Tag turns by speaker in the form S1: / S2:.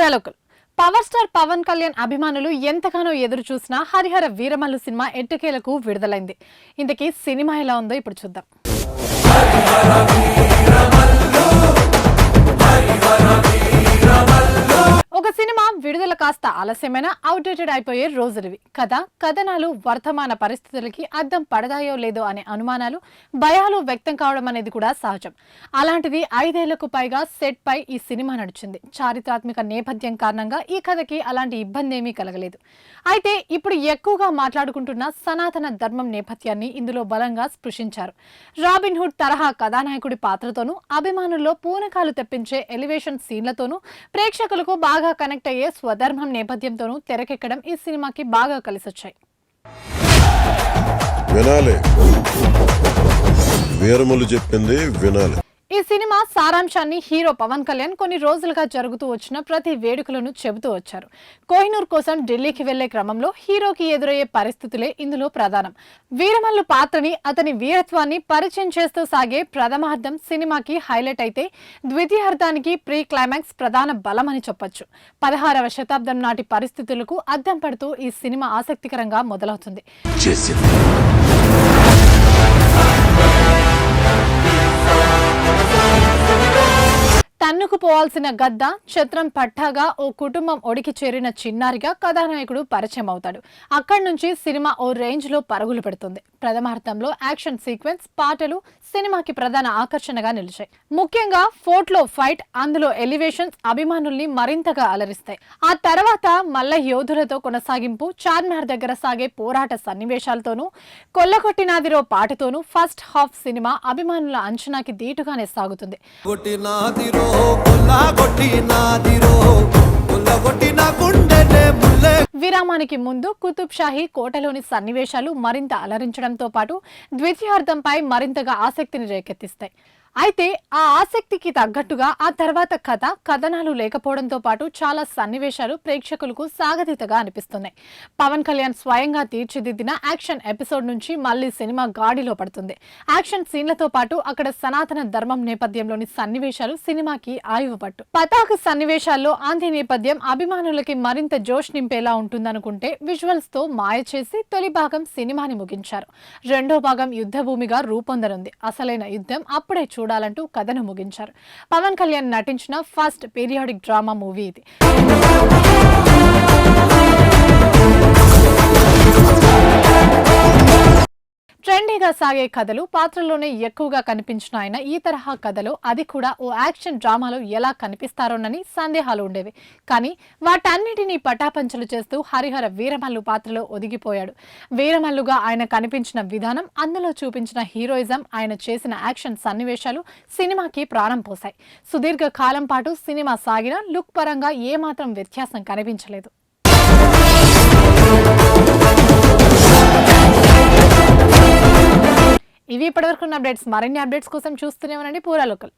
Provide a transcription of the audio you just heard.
S1: పూరాలోకల్ power star Pawan Kalyan అభిమానులు ఎంతగానో ఎదురు చూసిన హరిహర వీరమల్లు సినిమా ఎట్టకేలకు విడుదలైంది. ఇంతకీ సినిమా ఎలా ఉందో ఇప్పుడు చూద్దాం. ఒక సినిమా విడుదల కాస్త ఆలస్యమైన అవుట్డేటెడ్ అయిపోయే రోజులివి. కథనాలు వర్తమాన పరిస్థితులకి అద్దం పడదాయో లేదో అనే అనుమానాలు, భయాలు వ్యక్తం కావడం అనేది కూడా సహజం. అలాంటిది 5 ఏళ్లకు పైగా సెట్ పై ఈ సినిమా నడిచింది. చారిత్రాత్మక నేపథ్యం కారణంగా ఈ కథకి అలాంటి ఇబ్బంది ఏమీ కలగలేదు. అయితే ఇప్పుడు ఎక్కువగా మాట్లాడుకుంటున్న సనాతన ధర్మం నేపథ్యాన్ని ఇందులో బలంగా స్పృశించారు. రాబిన్ హుడ్ తరహా కథానాయకుడి పాత్రతోనూ, అభిమానుల్లో పూనకాలు తెప్పించే ఎలివేషన్ సీన్లతోనూ, ప్రేక్షకులకు బాగా కనెక్ట్ అయ్యే స్వధర్మం నేపథ్యంతోనూ తెరకెక్కడం ఈ సినిమాకి బాగా కలిసొచ్చాయి.
S2: వినాలి, వీరమల్లు చెప్పింది వినాలి.
S1: ఈ సినిమా సారాంశాన్ని హీరో పవన్ కళ్యాణ్ కొన్ని రోజులుగా జరుగుతూ వచ్చిన ప్రతి వేడుకలను చెబుతూ వచ్చారు. కోహినూర్ కోసం ఢిల్లీకి వెళ్లే క్రమంలో హీరోకి ఎదురయ్యే పరిస్థితులే ఇందులో ప్రధానం. వీరమల్లు పాత్రని, అతని వీరత్వాన్ని పరిచయం చేస్తూ సాగే ప్రథమార్థం సినిమాకి హైలైట్ అయితే, ద్వితీయార్థానికి ప్రీ క్లైమాక్స్ ప్రధాన బలమని చెప్పొచ్చు. 16వ శతాబ్దం నాటి పరిస్థితులకు అద్దం పడుతూ ఈ సినిమా ఆసక్తికరంగా మొదలవుతుంది. తన్నుకుపోవాల్సిన గద్ద ఛత్రం పట్టాగా ఓ కుటుంబం ఒడికి చేరిన చిన్నారిగా కథానాయకుడు పరిచయం అవుతాడు. అక్కడి నుంచి సినిమా ఓ రేంజ్ లో పరుగులు పెడుతుంది. ప్రథమార్థంలో యాక్షన్ సీక్వెన్స్, పాటలు సినిమాకి ప్రధాన ఆకర్షణగా నిలిచాయి. ముఖ్యంగా ఫోర్ట్లో ఫైట్, అందులో ఎలివేషన్స్ అభిమానుల్ని మరింతగా అలరిస్తాయి. ఆ తర్వాత మల్ల యోధులతో కొనసాగింపు, చార్మినార్ దగ్గర సాగే పోరాట సన్నివేశాలతోనూ, కొల్లగొట్టినాదిరో పాటతోనూ ఫస్ట్ హాఫ్ సినిమా అభిమానుల అంచనాకి దీటుగానే సాగుతుంది. విరామానికి ముందు కుతుబ్ షాహీ కోటలోని సన్నివేశాలు మరింత అలరించడంతో పాటు ద్వితీయార్థంపై మరింతగా ఆసక్తిని రేకెత్తిస్తాయి. అయితే ఆ ఆసక్తికి తగ్గట్టుగా ఆ తర్వాత కథనాలు లేకపోవడంతో పాటు చాలా సన్నివేశాలు ప్రేక్షకులకు సాగతీతగా అనిపిస్తున్నాయి. పవన్ కళ్యాణ్ స్వయంగా తీర్చిదిద్దిన యాక్షన్ ఎపిసోడ్ నుంచి మళ్లీ సినిమా గాడిలో పడుతుంది. యాక్షన్ సీన్లతో పాటు అక్కడ సనాతన ధర్మం నేపథ్యంలోని సన్నివేశాలు సినిమాకి ఆయువు పట్టు. పతాక సన్నివేశాల్లో ఆంధ్ర నేపథ్యం అభిమానులకి మరింత జోష్ నింపేలా ఉంటుందనుకుంటే విజువల్స్ తో మాయ చేసి తొలి భాగం సినిమాని ముగించారు. రెండో భాగం యుద్ధ భూమిగా రూపొందనుంది. అసలైన యుద్ధం అప్పుడే చూడాలంటూ కథను ముగించారు. పవన్ కళ్యాణ్ నటించిన ఫస్ట్ పీరియాడిక్ డ్రామా మూవీ ఇది. ట్రెండీగా సాగే కథలు, పాత్రలోనే ఎక్కువగా కనిపించిన ఆయన ఈ తరహా కథలో, అది కూడా ఓ యాక్షన్ డ్రామాలో ఎలా కనిపిస్తారోనని సందేహాలు ఉండేవి. కానీ వాటన్నిటినీ పటాపంచలు చేస్తూ హరిహర వీరమల్లు పాత్రలో ఒదిగిపోయాడు. వీరమల్లుగా ఆయన కనిపించిన విధానం, అందులో చూపించిన హీరోయిజం, ఆయన చేసిన యాక్షన్ సన్నివేశాలు సినిమాకి ప్రాణం పోశాయి. సుదీర్ఘ కాలం పాటు సినిమా సాగిన లుక్ పరంగా ఏమాత్రం వ్యత్యాసం కనిపించలేదు. ఇవి ఇప్పటివరకు ఉన్న అప్డేట్స్. మరిన్ని అప్డేట్స్ కోసం చూస్తూనే ఉండండి పూరాలోకల్.